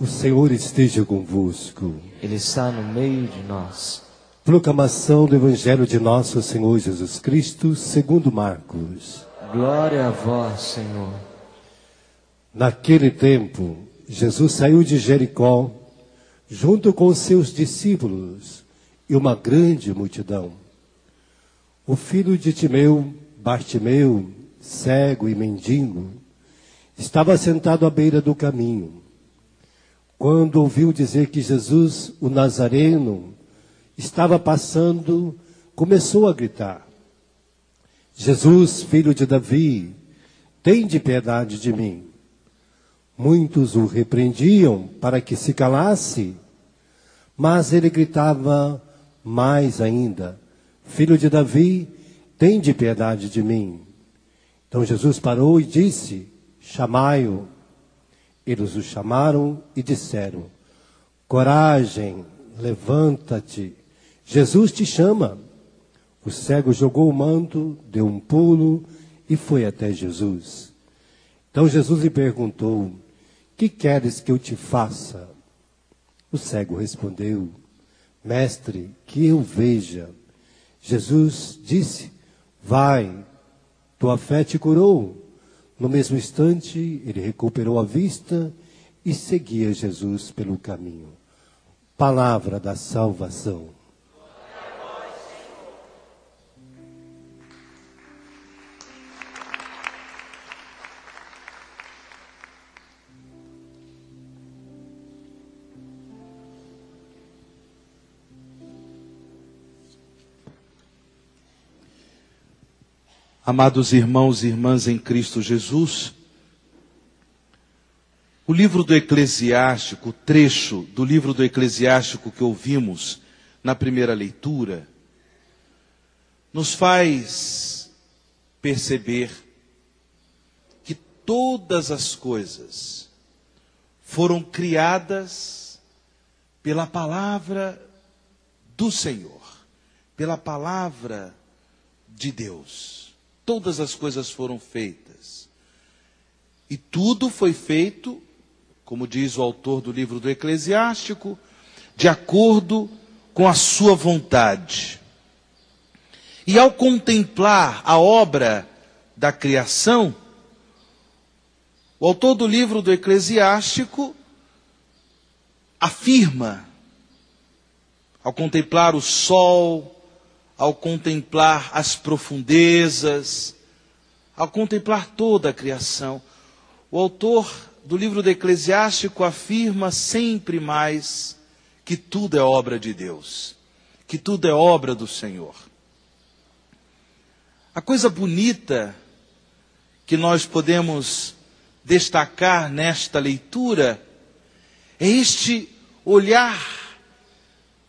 O Senhor esteja convosco. Ele está no meio de nós. Proclamação do Evangelho de Nosso Senhor Jesus Cristo, segundo Marcos. Glória a vós, Senhor. Naquele tempo, Jesus saiu de Jericó, junto com seus discípulos e uma grande multidão. O filho de Timeu, Bartimeu, cego e mendigo, estava sentado à beira do caminho. Quando ouviu dizer que Jesus, o Nazareno, estava passando, começou a gritar: Jesus, filho de Davi, tende piedade de mim. Muitos o repreendiam para que se calasse, mas ele gritava mais ainda: Filho de Davi, tende piedade de mim. Então Jesus parou e disse: chamai-o. Eles o chamaram e disseram: coragem, levanta-te, Jesus te chama. O cego jogou o manto, deu um pulo e foi até Jesus. Então Jesus lhe perguntou: que queres que eu te faça? O cego respondeu: mestre, que eu veja. Jesus disse: vai, tua fé te curou. No mesmo instante, ele recuperou a vista e seguia Jesus pelo caminho. Palavra da salvação. Amados irmãos e irmãs em Cristo Jesus, o livro do Eclesiástico, o trecho do livro do Eclesiástico que ouvimos na primeira leitura, nos faz perceber que todas as coisas foram criadas pela palavra do Senhor, pela palavra de Deus. Todas as coisas foram feitas. E tudo foi feito, como diz o autor do livro do Eclesiástico, de acordo com a sua vontade. E ao contemplar a obra da criação, o autor do livro do Eclesiástico afirma, ao contemplar o sol, ao contemplar as profundezas, ao contemplar toda a criação, o autor do livro do Eclesiástico afirma sempre mais que tudo é obra de Deus, que tudo é obra do Senhor. A coisa bonita que nós podemos destacar nesta leitura é este olhar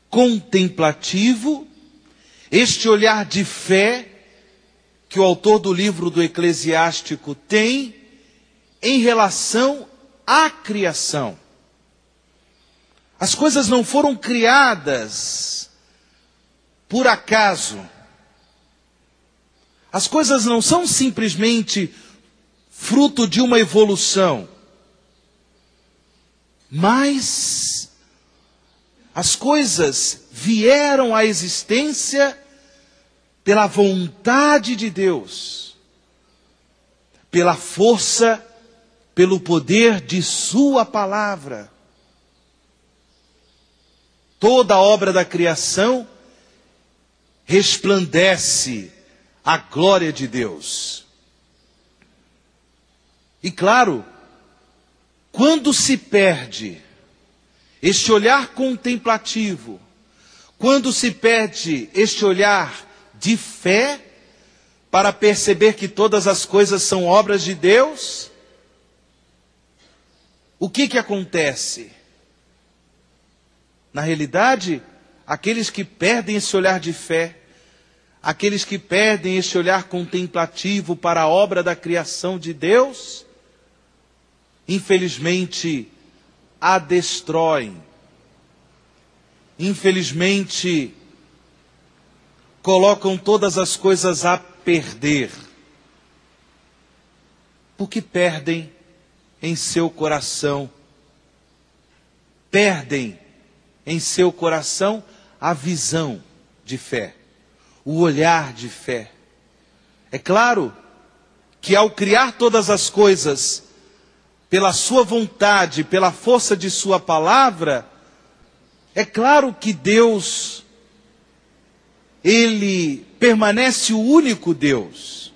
contemplativo, este olhar de fé que o autor do livro do Eclesiástico tem em relação à criação. As coisas não foram criadas por acaso. As coisas não são simplesmente fruto de uma evolução. Mas as coisas vieram à existência pela vontade de Deus, pela força, pelo poder de sua palavra. Toda a obra da criação resplandece a glória de Deus. E claro, quando se perde este olhar contemplativo, quando se perde este olhar de fé, para perceber que todas as coisas são obras de Deus, o que acontece? Na realidade, aqueles que perdem esse olhar de fé, aqueles que perdem esse olhar contemplativo para a obra da criação de Deus, infelizmente a destroem. Infelizmente, colocam todas as coisas a perder, porque perdem em seu coração perdem em seu coração a visão de fé, o olhar de fé. É claro que ao criar todas as coisas pela sua vontade, pela força de sua palavra, é claro que Deus, Ele permanece o único Deus.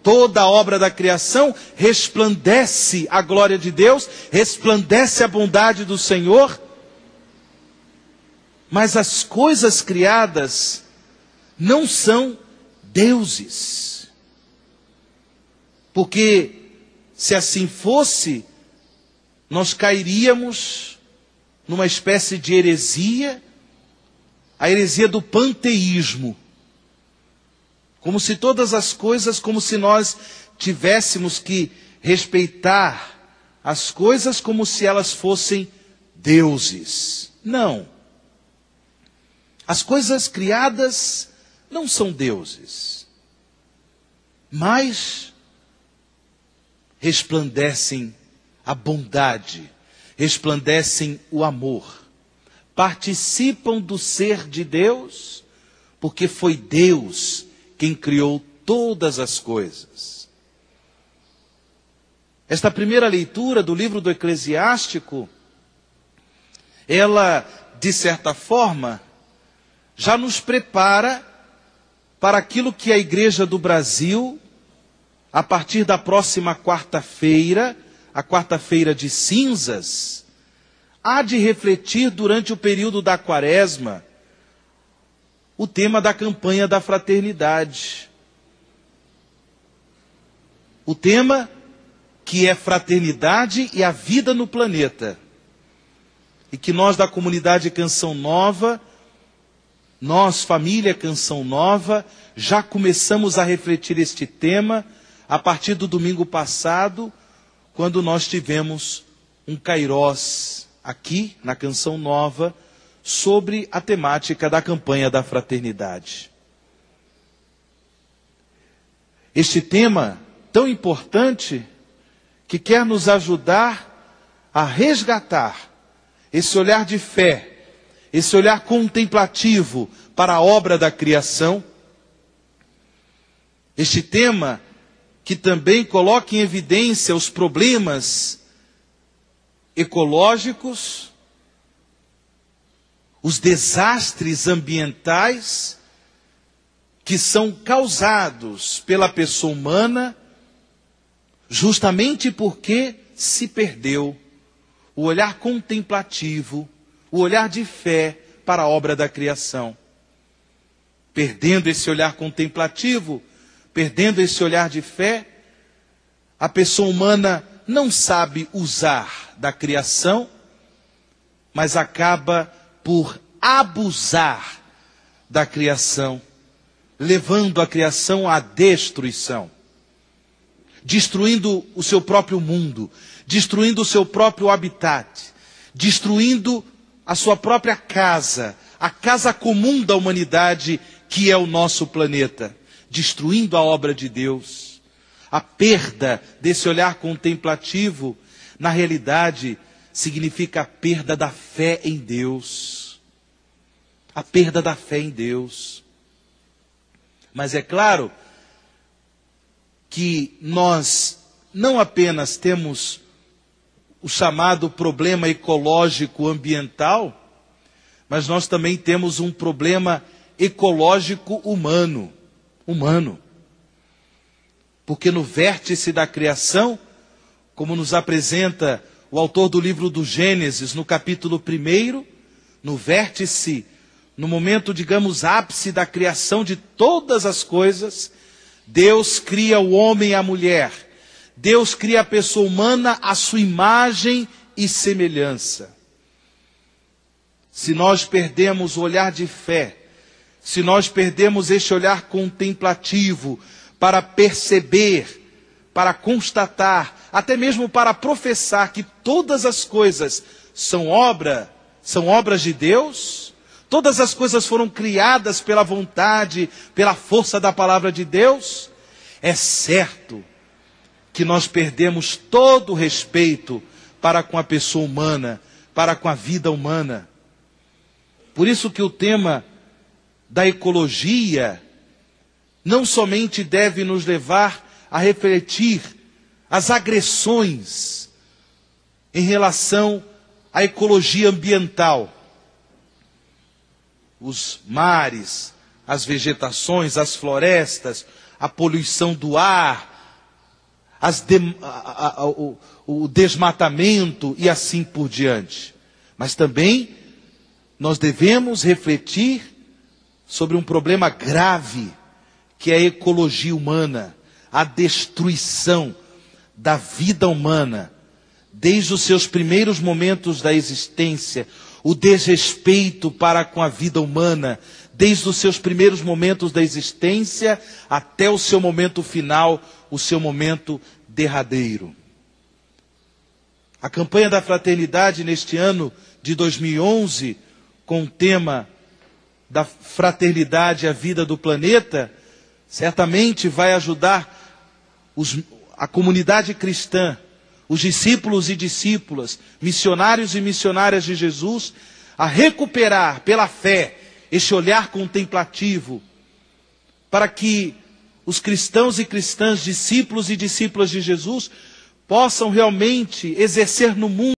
Toda a obra da criação resplandece a glória de Deus, resplandece a bondade do Senhor, mas as coisas criadas não são deuses. Porque se assim fosse, nós cairíamos numa espécie de heresia, a heresia do panteísmo. Como se todas as coisas, como se nós tivéssemos que respeitar as coisas como se elas fossem deuses. Não. As coisas criadas não são deuses, mas resplandecem a bondade, resplandecem o amor, participam do ser de Deus, porque foi Deus quem criou todas as coisas. Esta primeira leitura do livro do Eclesiástico, ela, de certa forma, já nos prepara para aquilo que a Igreja do Brasil, a partir da próxima quarta-feira, a quarta-feira de cinzas, há de refletir durante o período da Quaresma, o tema da campanha da fraternidade. O tema que é fraternidade e a vida no planeta. E que nós da comunidade Canção Nova, nós, família Canção Nova, já começamos a refletir este tema a partir do domingo passado, quando nós tivemos um kairós aqui na Canção Nova, sobre a temática da campanha da fraternidade. Este tema tão importante que quer nos ajudar a resgatar esse olhar de fé, esse olhar contemplativo para a obra da criação. Este tema que também coloca em evidência os problemas ecológicos, os desastres ambientais que são causados pela pessoa humana, justamente porque se perdeu o olhar contemplativo, o olhar de fé para a obra da criação. Perdendo esse olhar contemplativo, perdendo esse olhar de fé, a pessoa humana não sabe usar da criação, mas acaba por abusar da criação, levando a criação à destruição, destruindo o seu próprio mundo, destruindo o seu próprio habitat, destruindo a sua própria casa, a casa comum da humanidade, que é o nosso planeta, destruindo a obra de Deus. A perda desse olhar contemplativo, na realidade, significa a perda da fé em Deus. A perda da fé em Deus. Mas é claro que nós não apenas temos o chamado problema ecológico ambiental, mas nós também temos um problema ecológico humano. Porque no vértice da criação, como nos apresenta o autor do livro do Gênesis, no capítulo 1, no vértice, no momento, digamos, ápice da criação de todas as coisas, Deus cria o homem e a mulher. Deus cria a pessoa humana à sua imagem e semelhança. Se nós perdemos o olhar de fé, se nós perdemos este olhar contemplativo para perceber, para constatar, até mesmo para professar que todas as coisas são obras de Deus, todas as coisas foram criadas pela vontade, pela força da palavra de Deus, é certo que nós perdemos todo o respeito para com a pessoa humana, para com a vida humana. Por isso que o tema da ecologia não somente deve nos levar a refletir as agressões em relação à ecologia ambiental, os mares, as vegetações, as florestas, a poluição do ar, o desmatamento e assim por diante. Mas também nós devemos refletir sobre um problema grave, que é a ecologia humana, a destruição da vida humana, desde os seus primeiros momentos da existência, o desrespeito para com a vida humana, desde os seus primeiros momentos da existência até o seu momento final, o seu momento derradeiro. A campanha da fraternidade neste ano de 2011, com o tema da fraternidade à vida do planeta, certamente vai ajudar a comunidade cristã, os discípulos e discípulas, missionários e missionárias de Jesus, a recuperar pela fé este olhar contemplativo, para que os cristãos e cristãs, discípulos e discípulas de Jesus, possam realmente exercer no mundo